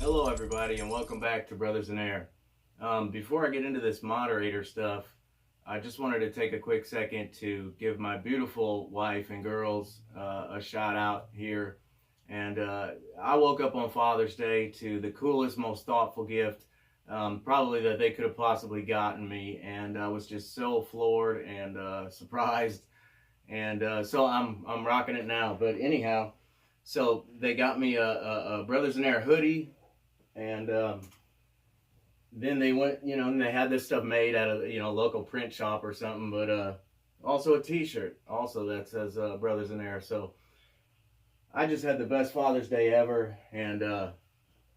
Hello everybody and welcome back to Brothers in Air. Before I get into this moderator stuff, I just wanted to take a quick second to give my beautiful wife and girls a shout out here. And I woke up on Father's Day to the coolest, most thoughtful gift probably that they could have possibly gotten me, and I was just so floored and surprised. And so I'm rocking it now. But anyhow, so they got me a Brothers in Air hoodie, and then they went, and they had this stuff made at a, local print shop or something, but also a t-shirt also that says Brothers in Air. So I just had the best Father's Day ever, and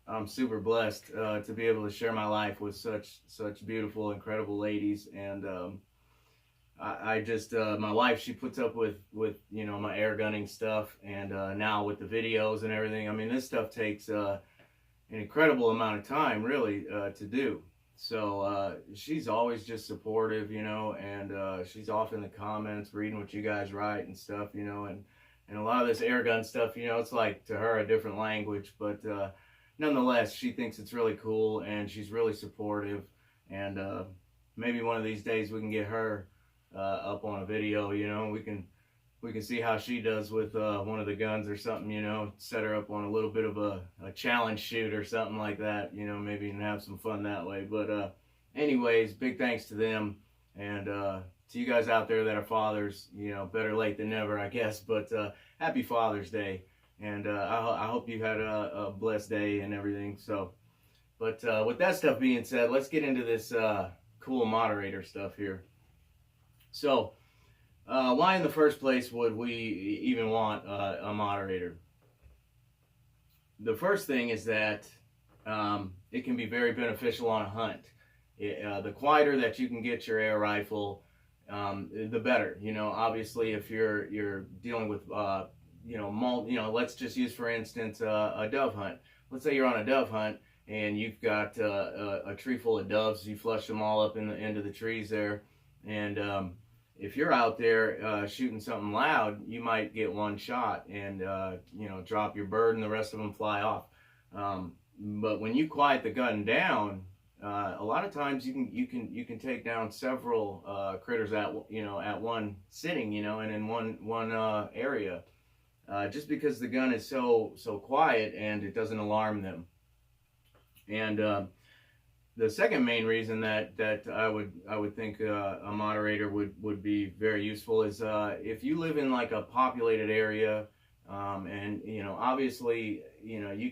I'm super blessed to be able to share my life with such beautiful, incredible ladies. And I just my wife, she puts up with my air gunning stuff, and now with the videos and everything. I mean, this stuff takes an incredible amount of time, really, to do. So she's always just supportive, and she's off in the comments reading what you guys write and stuff, and a lot of this air gun stuff, it's like to her a different language, but nonetheless, she thinks it's really cool, and she's really supportive. And maybe one of these days we can get her up on a video, we can see how she does with one of the guns or something, set her up on a little bit of a challenge shoot or something like that, maybe and have some fun that way. But anyways, big thanks to them, and to you guys out there that are fathers, better late than never, I guess. But happy Father's Day, and I hope you had a blessed day and everything. So, but with that stuff being said, let's get into this cool moderator stuff here. So, why in the first place would we even want a moderator? The first thing is that it can be very beneficial on a hunt. The quieter that you can get your air rifle, the better. Obviously, if you're dealing with let's just use for instance a dove hunt. Let's say you're on a dove hunt and you've got a tree full of doves. You flush them all up into the trees there, and if you're out there shooting something loud, you might get one shot and drop your bird, and the rest of them fly off. But when you quiet the gun down, a lot of times you can take down several critters at one sitting, and in one area, just because the gun is so quiet and it doesn't alarm them. And the second main reason that I would think a moderator would be very useful is if you live in like a populated area, and obviously you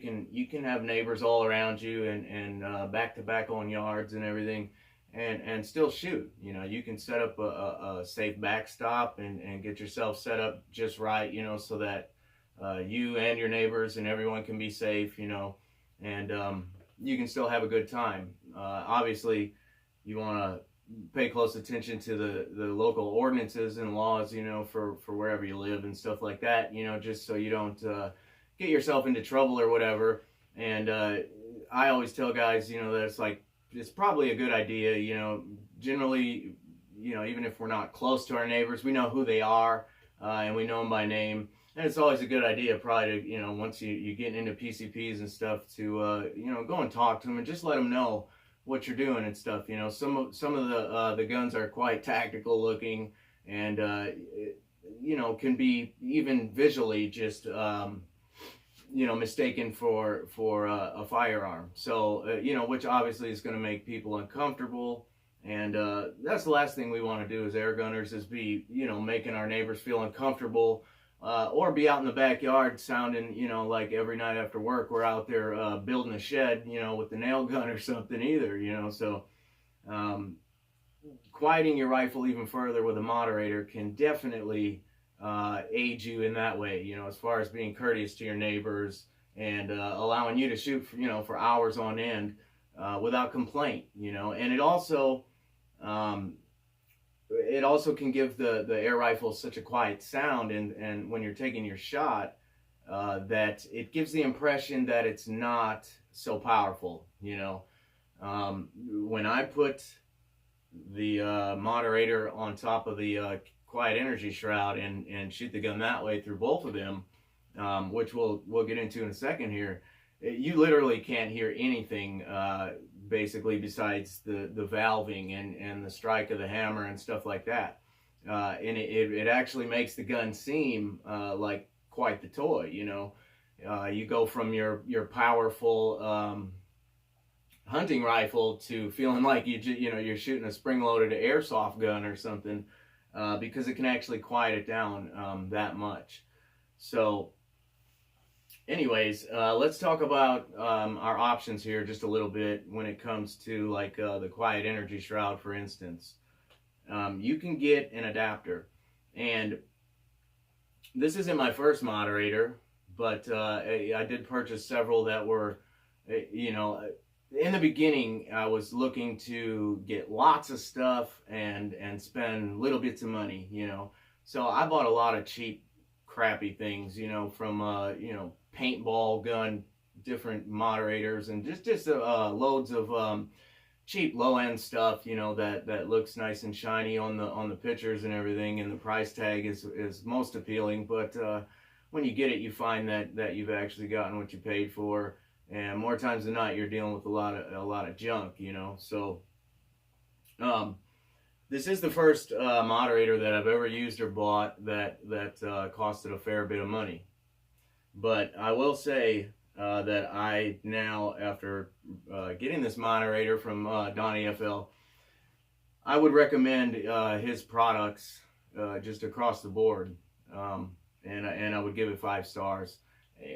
can have neighbors all around you and back to back on yards and everything, and still shoot. You can set up a safe backstop and get yourself set up just right, so that you and your neighbors and everyone can be safe, and you can still have a good time. Obviously, you want to pay close attention to the local ordinances and laws, for wherever you live and stuff like that, just so you don't get yourself into trouble or whatever. And I always tell guys, that it's probably a good idea, generally, even if we're not close to our neighbors, we know who they are, and we know them by name. And it's always a good idea probably to, once you get into PCPs and stuff, to, go and talk to them and just let them know what you're doing and stuff. Some of the guns are quite tactical looking, and, can be even visually just, mistaken for a firearm. So, which obviously is going to make people uncomfortable. And that's the last thing we want to do as air gunners, is be, making our neighbors feel uncomfortable. Or be out in the backyard sounding, like every night after work we're out there building a shed, with the nail gun or something either, So quieting your rifle even further with a moderator can definitely aid you in that way, as far as being courteous to your neighbors and allowing you to shoot, for hours on end without complaint, And it also can give the air rifle such a quiet sound, and when you're taking your shot, that it gives the impression that it's not so powerful. When I put the moderator on top of the quiet energy shroud and shoot the gun that way through both of them, which we'll get into in a second here, you literally can't hear anything basically besides the valving and the strike of the hammer and stuff like that. And it actually makes the gun seem like quite the toy, you know. You go from your powerful hunting rifle to feeling like you're shooting a spring-loaded airsoft gun or something, because it can actually quiet it down that much. So anyways, let's talk about our options here just a little bit when it comes to like the quiet energy shroud, for instance. You can get an adapter, and this isn't my first moderator, but I did purchase several that were, you know, in the beginning I was looking to get lots of stuff and spend little bits of money, you know. So I bought a lot of cheap, crappy things, you know, from you know, paintball gun, different moderators, and just loads of cheap low-end stuff, you know, that looks nice and shiny on the pictures and everything, and the price tag is most appealing. But when you get it, you find that you've actually gotten what you paid for, and more times than not, you're dealing with a lot of junk, you know. So this is the first moderator that I've ever used or bought that costed a fair bit of money. But I will say that I now, after getting this moderator from DonnyFL, I would recommend his products just across the board, and I would give it 5 stars.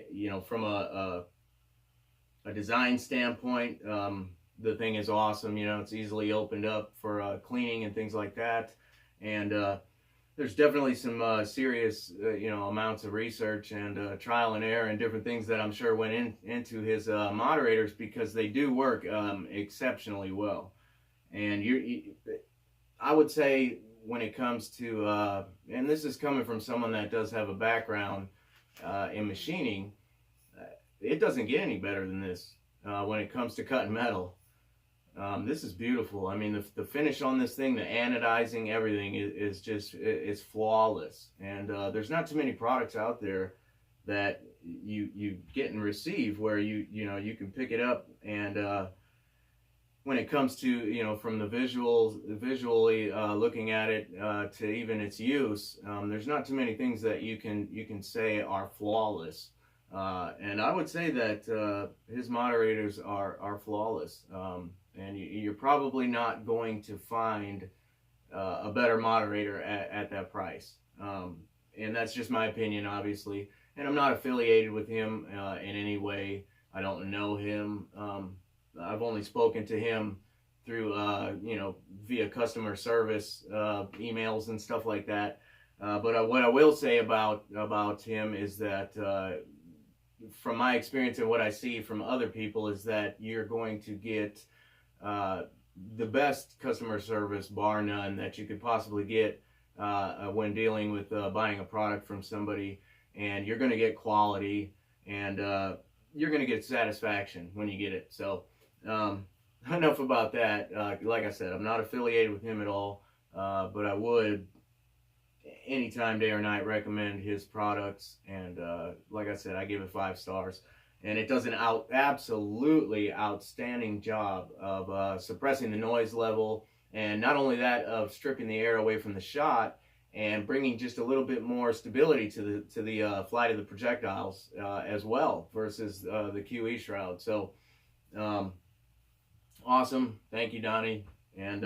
You know, from a design standpoint, the thing is awesome. You know, it's easily opened up for cleaning and things like that, and there's definitely some serious, you know, amounts of research and trial and error and different things that I'm sure went into his moderators, because they do work exceptionally well. And I would say when it comes to, and this is coming from someone that does have a background in machining, it doesn't get any better than this when it comes to cutting metal. This is beautiful. I mean, the finish on this thing, the anodizing, everything is just, it's flawless. And there's not too many products out there that you get and receive where you know, you can pick it up, and when it comes to, you know, from the visually looking at it to even its use, there's not too many things that you can say are flawless. And I would say that his moderators are flawless. And you're probably not going to find a better moderator at that price. And that's just my opinion, obviously. And I'm not affiliated with him in any way. I don't know him. I've only spoken to him through, you know, via customer service emails and stuff like that. But what I will say about him is that from my experience and what I see from other people is that you're going to get the best customer service, bar none, that you could possibly get when dealing with buying a product from somebody, and you're going to get quality, and you're going to get satisfaction when you get it. So enough about that. Like I said, I'm not affiliated with him at all, but I would anytime, day or night, recommend his products. And like I said, I give it 5 stars. And it does an absolutely outstanding job of suppressing the noise level, and not only that, of stripping the air away from the shot and bringing just a little bit more stability to the flight of the projectiles as well, versus the p.o.i shroud. So awesome. Thank you, Donnie. And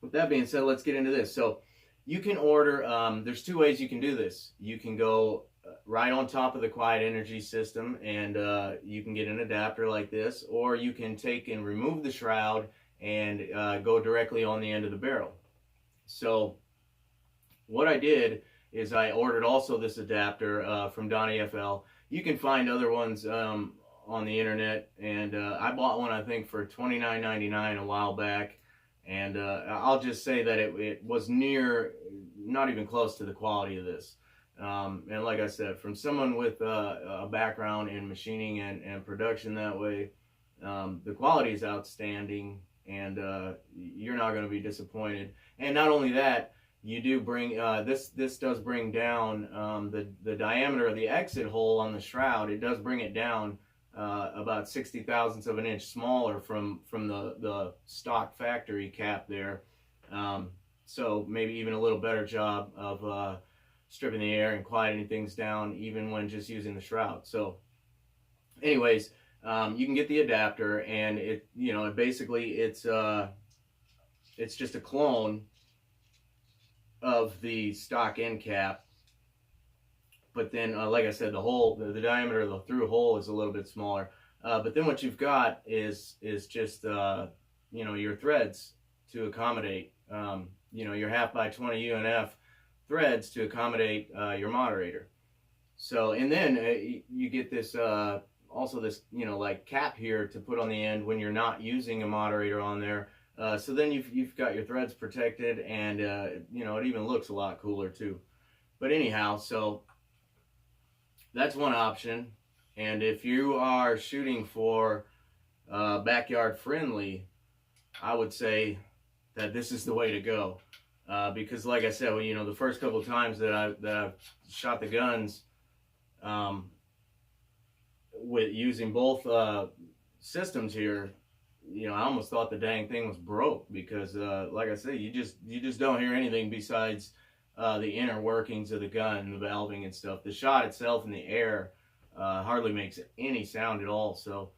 with that being said, let's get into this. So you can order, there's 2 ways you can do this. You can go right on top of the quiet energy system, and you can get an adapter like this, or you can take and remove the shroud and go directly on the end of the barrel. So what I did is I ordered also this adapter from DonnyFL. You can find other ones on the internet, and I bought one, I think, for $29.99 a while back, and I'll just say that it was not even close to the quality of this. And like I said, from someone with a background in machining and production that way, the quality is outstanding, and you're not going to be disappointed. And not only that, you do bring, this does bring down the diameter of the exit hole on the shroud. It does bring it down about 60 thousandths of an inch smaller from the stock factory cap there. So maybe even a little better job of stripping the air and quieting things down, even when just using the shroud. So anyways, you can get the adapter, and basically it's just a clone of the stock end cap, but then like I said, the diameter of the through hole is a little bit smaller. But then what you've got is just your threads to accommodate your 1/2 by 20 UNF threads to accommodate your moderator. So, and then you get this also this like cap here to put on the end when you're not using a moderator on there. So then you've got your threads protected, and it even looks a lot cooler too. But anyhow, so that's one option. And if you are shooting for backyard friendly, I would say that this is the way to go. Because like I said, the first couple of times that I've shot the guns with using both systems here, I almost thought the dang thing was broke, because like I said, you just don't hear anything besides the inner workings of the gun, the valving and stuff. The shot itself in the air hardly makes any sound at all, so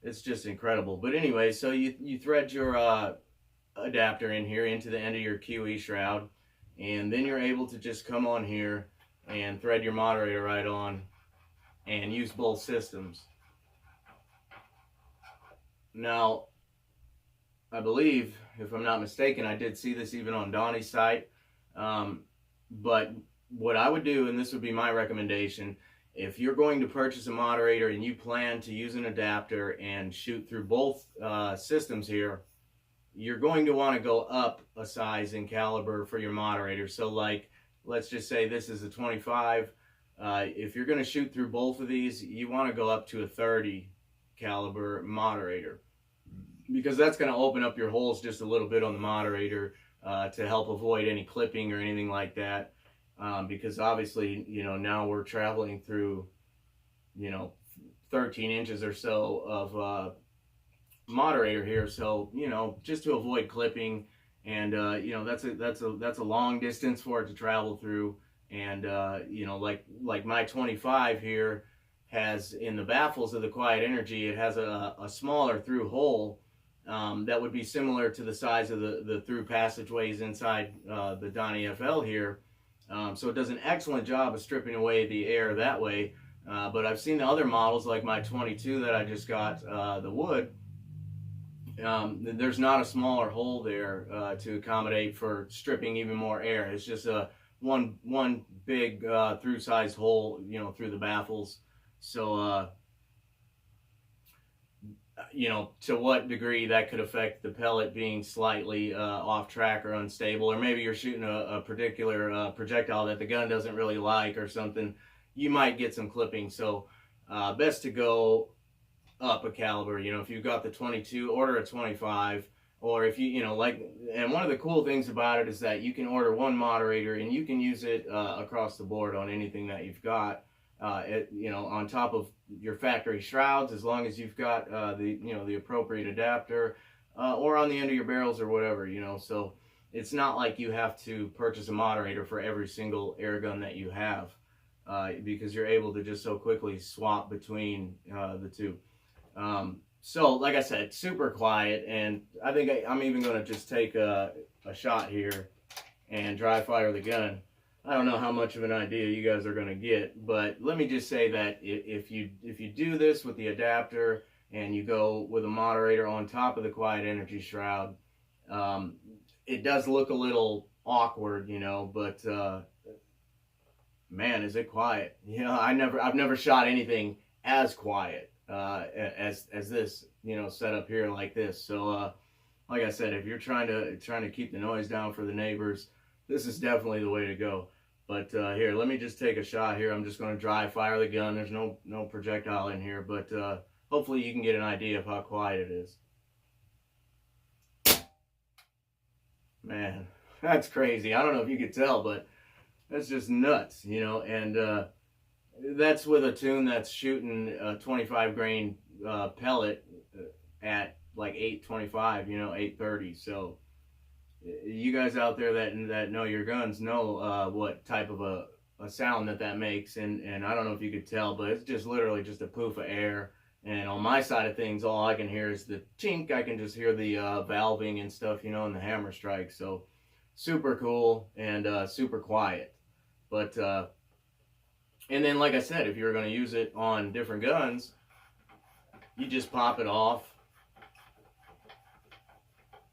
it's just incredible. But anyway, so you thread your adapter in here into the end of your p.o.i shroud, and then you're able to just come on here and thread your moderator right on and use both systems. Now, I believe, if I'm not mistaken, I did see this even on Donny's site, but what I would do, and this would be my recommendation, if you're going to purchase a moderator and you plan to use an adapter and shoot through both systems here, you're going to want to go up a size in caliber for your moderator. So like, let's just say this is a 25. If you're going to shoot through both of these, you want to go up to a 30 caliber moderator, because that's going to open up your holes just a little bit on the moderator to help avoid any clipping or anything like that. Because obviously, now we're traveling through, 13 inches or so of moderator here. So, just to avoid clipping, and that's a long distance for it to travel through. And like my 25 here has, in the baffles of the quiet energy, it has a smaller through hole that would be similar to the size of the through passageways inside the DonnyFL here. So it does an excellent job of stripping away the air that way. But I've seen the other models, like my 22 that I just got, the wood. There's not a smaller hole there to accommodate for stripping even more air. It's just a one big through-sized hole, through the baffles. So to what degree that could affect the pellet being slightly off track or unstable, or maybe you're shooting a particular projectile that the gun doesn't really like or something, you might get some clipping. So best to go up a caliber. If you've got the 22, order a 25. Or if and one of the cool things about it is that you can order one moderator and you can use it across the board on anything that you've got, on top of your factory shrouds, as long as you've got the appropriate adapter, or on the end of your barrels or whatever, so it's not like you have to purchase a moderator for every single air gun that you have, because you're able to just so quickly swap between the two. So, like I said, super quiet, and I think I'm even going to just take a shot here and dry fire the gun. I don't know how much of an idea you guys are going to get, but let me just say that if you do this with the adapter and you go with a moderator on top of the quiet energy shroud, it does look a little awkward, but man, is it quiet. I've never shot anything as quiet as this, set up here like this. So like I said, if you're trying to keep the noise down for the neighbors, this is definitely the way to go. But here, let me just take a shot here. I'm just going to dry fire the gun. There's no projectile in here, but hopefully you can get an idea of how quiet it is. Man, that's crazy. I don't know if you could tell, but that's just nuts, and that's with a tune that's shooting a 25 grain pellet at like 825, 830. So you guys out there that know your guns know what type of a sound that makes, and I don't know if you could tell, but it's just literally just a poof of air. And on my side of things, all I can hear is the chink. I can just hear the valving and stuff, and the hammer strike. So super cool and super quiet. But and then, like I said, if you're going to use it on different guns, you just pop it off,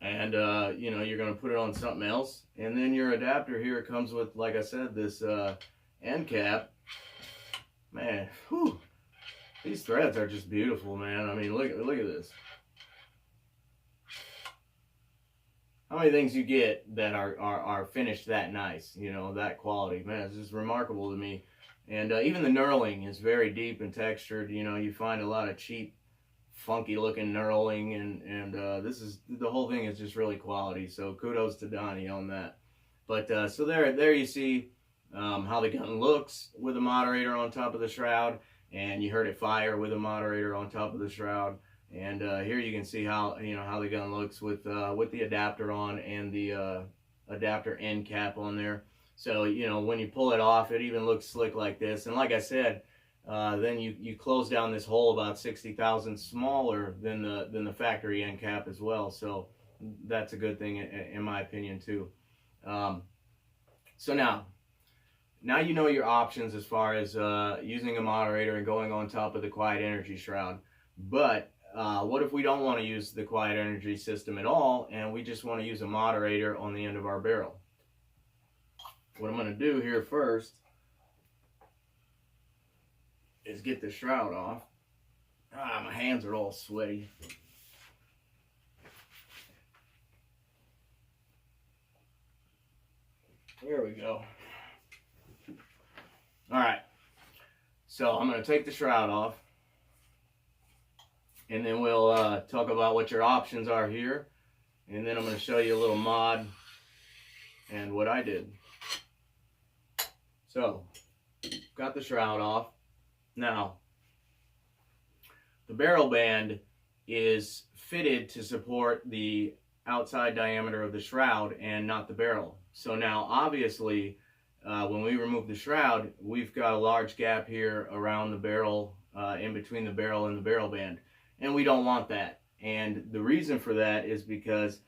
and you're going to put it on something else. And then your adapter here comes with, like I said, this end cap. Man, whew, these threads are just beautiful, man. I mean, look at this. How many things you get that are finished that nice, that quality? Man, it's just remarkable to me. And even the knurling is very deep and textured. You find a lot of cheap, funky looking knurling, and the whole thing is just really quality. So kudos to Donny on that. But so there you see how the gun looks with a moderator on top of the shroud, and you heard it fire with a moderator on top of the shroud. And here you can see how how the gun looks with the adapter on and the adapter end cap on there. So when you pull it off, it even looks slick like this. And like I said, then you close down this hole about 60 thousandths smaller than the factory end cap as well. So that's a good thing in my opinion too. So now you know your options as far as using a moderator and going on top of the quiet energy shroud. But what if we don't want to use the quiet energy system at all, and we just want to use a moderator on the end of our barrel? What I'm going to do here first is get the shroud off. My hands are all sweaty. There we go. Alright, so I'm going to take the shroud off, and then we'll talk about what your options are here, and then I'm going to show you a little mod and what I did. So, got the shroud off. Now, the barrel band is fitted to support the outside diameter of the shroud and not the barrel. So now, obviously, when we remove the shroud, we've got a large gap here around the barrel, in between the barrel and the barrel band. And we don't want that. And the reason for that is because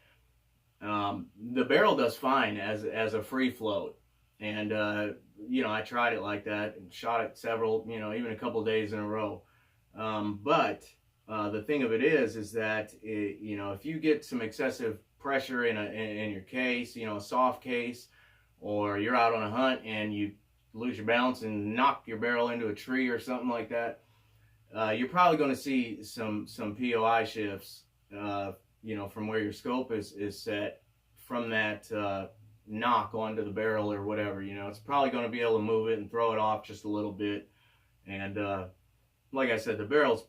the barrel does fine as a free float. And, I tried it like that and shot it several, even a couple days in a row. But the thing of it is that, if you get some excessive pressure in your case, a soft case, or you're out on a hunt and you lose your balance and knock your barrel into a tree or something like that, you're probably going to see some p.o.i shifts, from where your scope is set from that knock onto the barrel or whatever. It's probably going to be able to move it and throw it off just a little bit. And like I said, the barrel's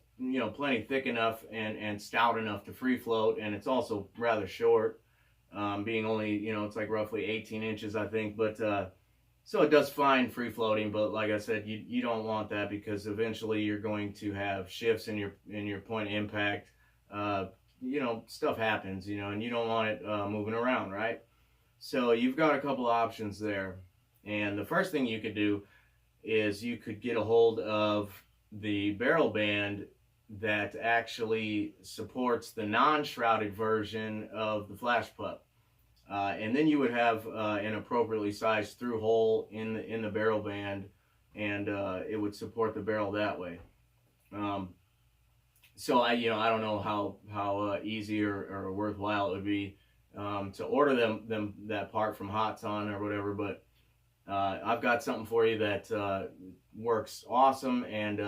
plenty thick enough and stout enough to free float, and it's also rather short, being only it's like roughly 18 inches I think. But so it does fine free floating, but like I said, you don't want that, because eventually you're going to have shifts in your point of impact. Stuff happens, and you don't want it moving around, right? So you've got a couple options there. And the first thing you could do is you could get a hold of the barrel band that actually supports the non-shrouded version of the flash pup. And then you would have an appropriately sized through hole in the barrel band, and it would support the barrel that way. So I don't know how easy or worthwhile it would be to order them that part from Hatsan or whatever, but I've got something for you that works awesome and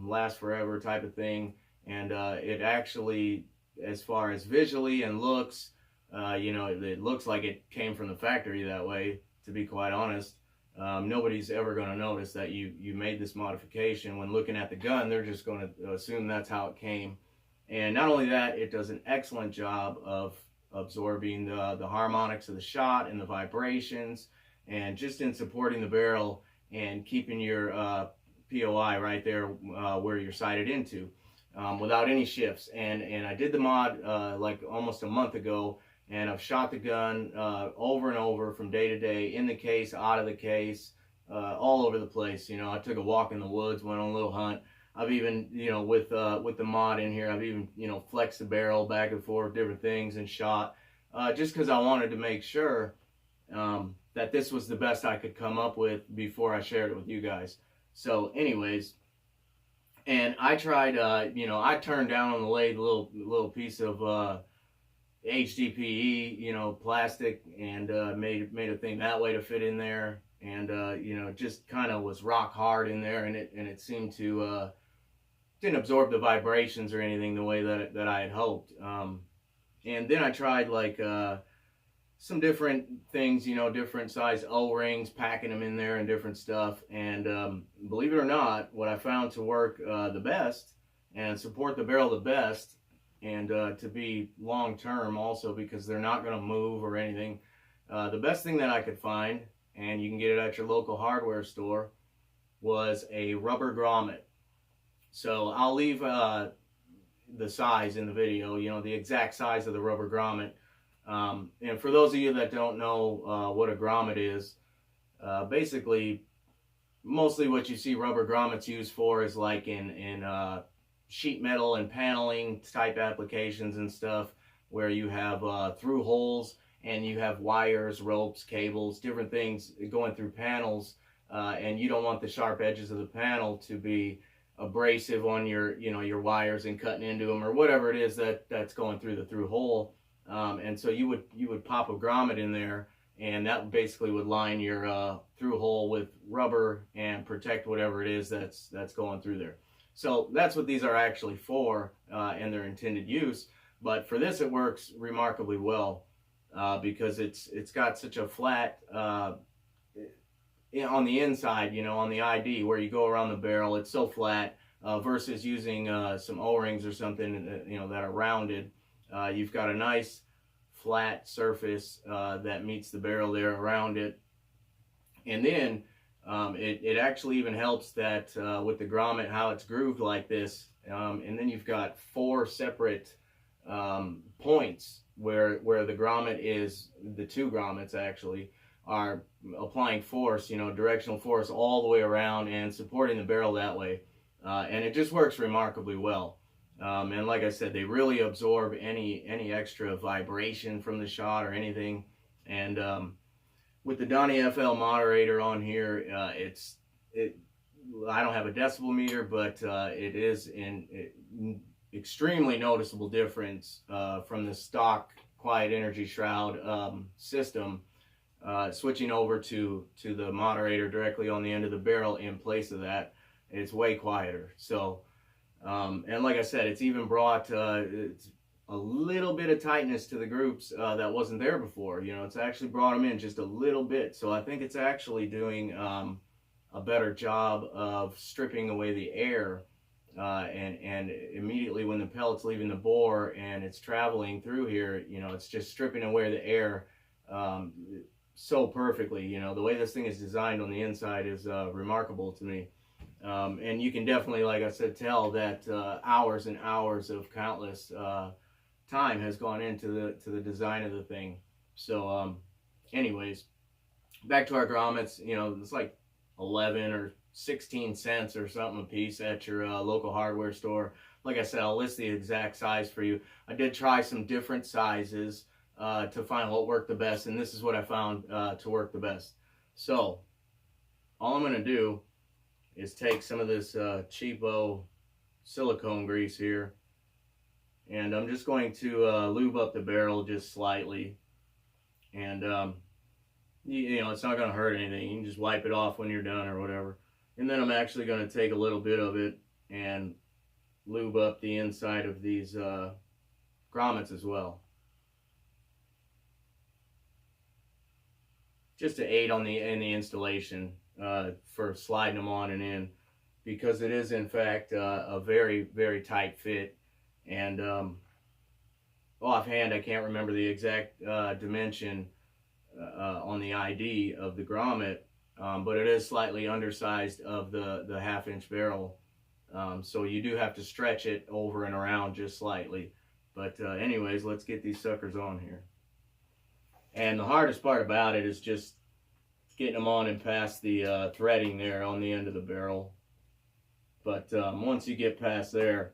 lasts forever type of thing. And it actually, as far as visually and looks, it looks like it came from the factory that way, to be quite honest. Nobody's ever going to notice that you made this modification. When looking at the gun, they're just going to assume that's how it came. And not only that, it does an excellent job of absorbing the harmonics of the shot and the vibrations, and just in supporting the barrel and keeping your p.o.i right there where you're sighted into, without any shifts. And I did the mod like almost a month ago, and I've shot the gun over and over from day to day, in the case, out of the case, all over the place. You know, I took a walk in the woods, went on a little hunt. I've even, you know, with the mod in here, I've even, you know, flexed the barrel back and forth, different things, and shot, just because I wanted to make sure that this was the best I could come up with before I shared it with you guys. So anyways, and I tried, you know, I turned down on the lathe a little piece of HDPE, you know, plastic, and made a thing that way to fit in there. And you know, it just kind of was rock hard in there, and it seemed to didn't absorb the vibrations or anything the way that I had hoped. And then I tried like some different things, you know, different size O-rings, packing them in there and different stuff. And believe it or not, what I found to work the best and support the barrel the best, and to be long term also, because they're not going to move or anything, the best thing that I could find, and you can get it at your local hardware store, was a rubber grommet. So I'll leave the size in the video, you know, the exact size of the rubber grommet. And for those of you that don't know what a grommet is, basically, mostly what you see rubber grommets used for is like in sheet metal and paneling type applications and stuff, where you have through holes, and you have wires, ropes, cables, different things going through panels, and you don't want the sharp edges of the panel to be abrasive on your, you know, your wires and cutting into them, or whatever it is that's going through the through hole. And so you would pop a grommet in there, and that basically would line your through hole with rubber and protect whatever it is that's going through there. So that's what these are actually for, and their intended use. But for this, it works remarkably well, because it's got such a flat on the inside, you know, on the ID where you go around the barrel, it's so flat, versus using some O-rings or something, you know, that are rounded. You've got a nice flat surface that meets the barrel there around it. And then it actually even helps that with the grommet, how it's grooved like this, and then you've got 4 separate points where the grommet is, the 2 grommets actually are applying force, you know, directional force all the way around and supporting the barrel that way. And it just works remarkably well. And like I said, they really absorb any extra vibration from the shot or anything. And with the DonnyFL Moderator on here, I don't have a decibel meter, but it is an extremely noticeable difference from the stock quiet energy shroud system, switching over to the moderator directly on the end of the barrel. In place of that, it's way quieter. So and like I said, it's even brought it's a little bit of tightness to the groups that wasn't there before. You know, it's actually brought them in just a little bit. So I think it's actually doing a better job of stripping away the air, and immediately when the pellet's leaving the bore and it's traveling through here, you know, it's just stripping away the air so perfectly. You know, the way this thing is designed on the inside is remarkable to me. And you can definitely, like I said, tell that hours and hours of countless time has gone into the design of the thing. So anyways, back to our grommets. You know, it's like 11 or 16 cents or something a piece at your local hardware store. Like I said, I'll list the exact size for you. I did try some different sizes to find what worked the best, and this is what I found to work the best. So all I'm going to do is take some of this cheapo silicone grease here, and I'm just going to lube up the barrel just slightly. And you know, it's not going to hurt anything. You can just wipe it off when you're done or whatever. And then I'm actually going to take a little bit of it and lube up the inside of these grommets as well, just to aid in the installation for sliding them on and in, because it is in fact a very, very tight fit. And offhand, I can't remember the exact dimension on the ID of the grommet, but it is slightly undersized of the 1/2-inch barrel. So you do have to stretch it over and around just slightly. But anyways, let's get these suckers on here. And the hardest part about it is just getting them on and past the threading there on the end of the barrel. But once you get past there,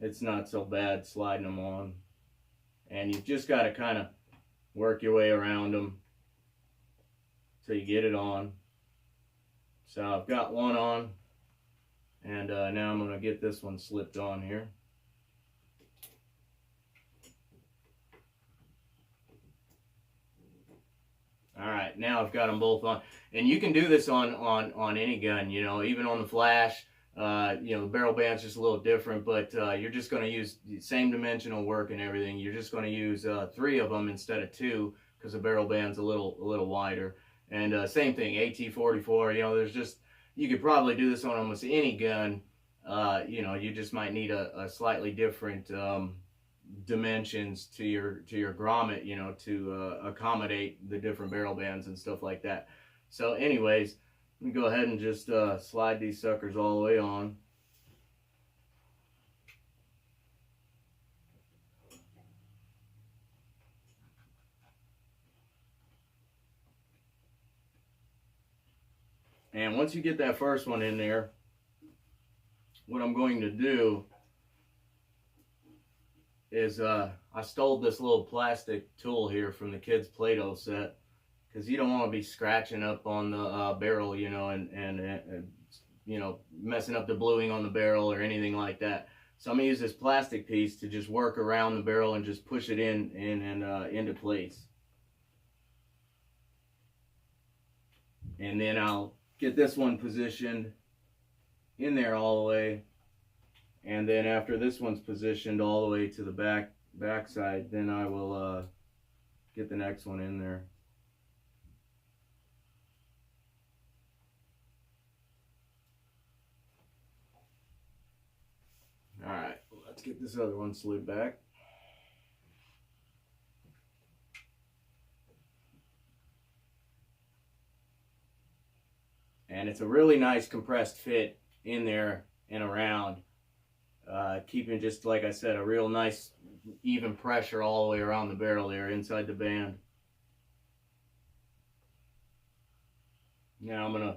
it's not so bad sliding them on. And you've just got to kind of work your way around them till you get it on. So I've got one on, and now I'm going to get this one slipped on here. Alright, now I've got them both on. And you can do this on any gun, you know, even on the flash. You know, the barrel band's just a little different, but you're just going to use the same dimensional work and everything. You're just going to use 3 of them instead of 2 because the barrel band's a little wider. And same thing, AT-44, you know, there's just, you could probably do this on almost any gun. You know, you just might need a slightly different dimensions to your grommet, you know, to accommodate the different barrel bands and stuff like that. So anyways, let me go ahead and just slide these suckers all the way on. And once you get that first one in there, what I'm going to do is I stole this little plastic tool here from the kids' Play-Doh set, because you don't want to be scratching up on the barrel, you know, and you know, messing up the bluing on the barrel or anything like that. So I'm going to use this plastic piece to just work around the barrel and just push it in and into place. And then I'll get this one positioned in there all the way. And then after this one's positioned all the way to the back side, then I will get the next one in there. Alright, let's get this other one slid back. And it's a really nice compressed fit in there and around. Keeping, just like I said, a real nice even pressure all the way around the barrel there inside the band. Now I'm going to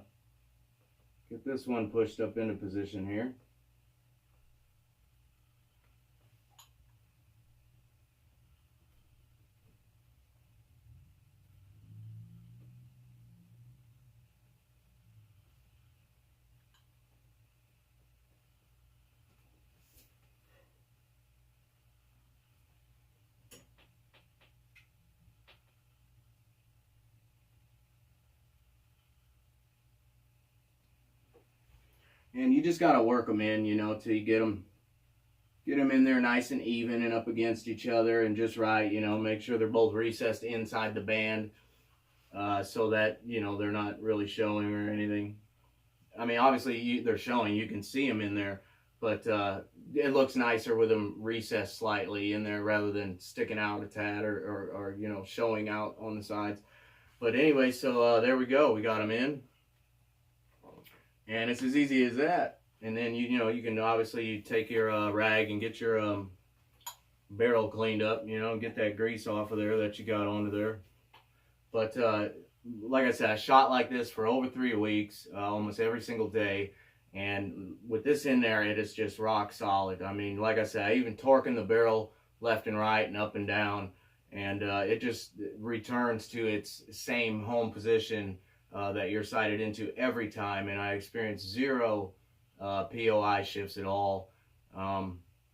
get this one pushed up into position here. And you just got to work them in, you know, till you get them in there nice and even and up against each other and just right, you know, make sure they're both recessed inside the band so that, you know, they're not really showing or anything. I mean, obviously they're showing, you can see them in there, but it looks nicer with them recessed slightly in there rather than sticking out a tad or you know, showing out on the sides. But anyway, so there we go, we got them in. And it's as easy as that. And then you know, you can obviously take your rag and get your barrel cleaned up, you know, get that grease off of there that you got onto there. But like I said, I shot like this for over 3 weeks, almost every single day. And with this in there, it is just rock solid. I mean, like I said, I even torquing the barrel left and right and up and down. And it just returns to its same home position that you're sighted into every time, and I experienced 0 p.o.i shifts at all.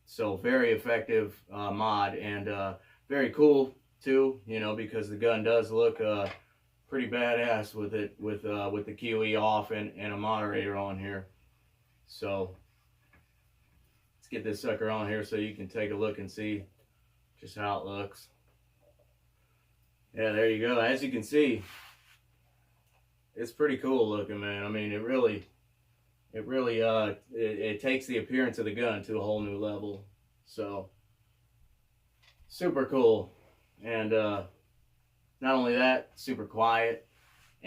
So very effective mod, and very cool too, you know, because the gun does look pretty badass with it, with the p.o.i off and a moderator on here. So let's get this sucker on here so you can take a look and see just how it looks. Yeah, there you go. As you can see, it's pretty cool looking, man. I mean, it takes the appearance of the gun to a whole new level. So super cool. And not only that, super quiet.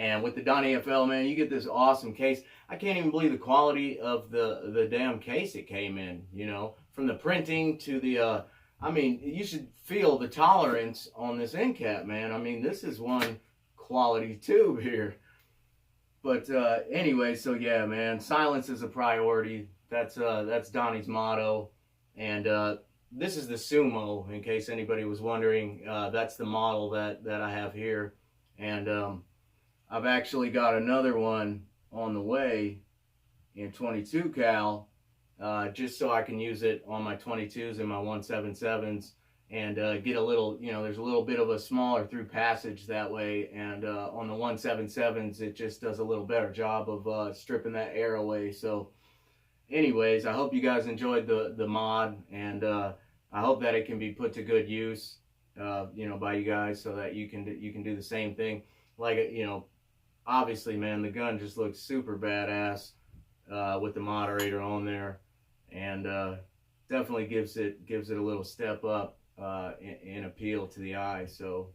And with the DonnyFL, man, you get this awesome case. I can't even believe the quality of the damn case it came in, you know, from the printing to the, I mean, you should feel the tolerance on this end cap, man. I mean, this is one quality tube here. But anyway, so yeah, man, silence is a priority. That's Donnie's motto. And this is the Sumo, in case anybody was wondering. That's the model that I have here. And I've actually got another one on the way in 22 cal, just so I can use it on my 22s and my 177s, and get a little, you know, there's a little bit of a smaller through passage that way, and on the 177s it just does a little better job of stripping that air away. So anyways, I hope you guys enjoyed the mod, and I hope that it can be put to good use, you know, by you guys, so that you can do the same thing. Like, you know, obviously, man, the gun just looks super badass with the moderator on there, and definitely gives it a little step up in appeal to the eye. So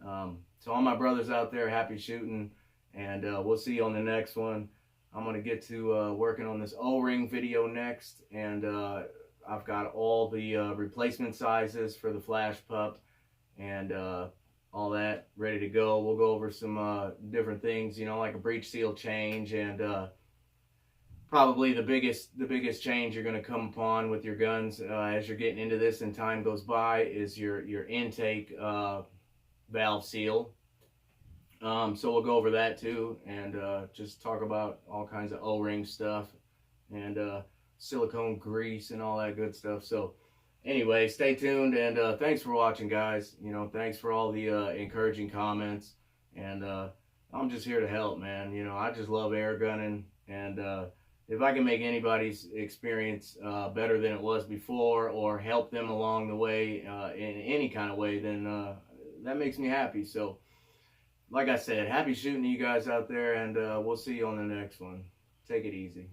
so all my brothers out there, happy shooting, and we'll see you on the next one. I'm gonna get to working on this O-ring video next, and I've got all the replacement sizes for the flash pup, and all that ready to go. We'll go over some different things, you know, like a breech seal change, and probably the biggest change you're going to come upon with your guns as you're getting into this and time goes by is your intake valve seal. So we'll go over that too, and just talk about all kinds of O-ring stuff, and silicone grease and all that good stuff. So anyway, stay tuned, and thanks for watching, guys. You know, thanks for all the encouraging comments, and I'm just here to help, man. You know, I just love air gunning, and if I can make anybody's experience better than it was before, or help them along the way in any kind of way, then that makes me happy. So like I said, happy shooting to you guys out there, and we'll see you on the next one. Take it easy.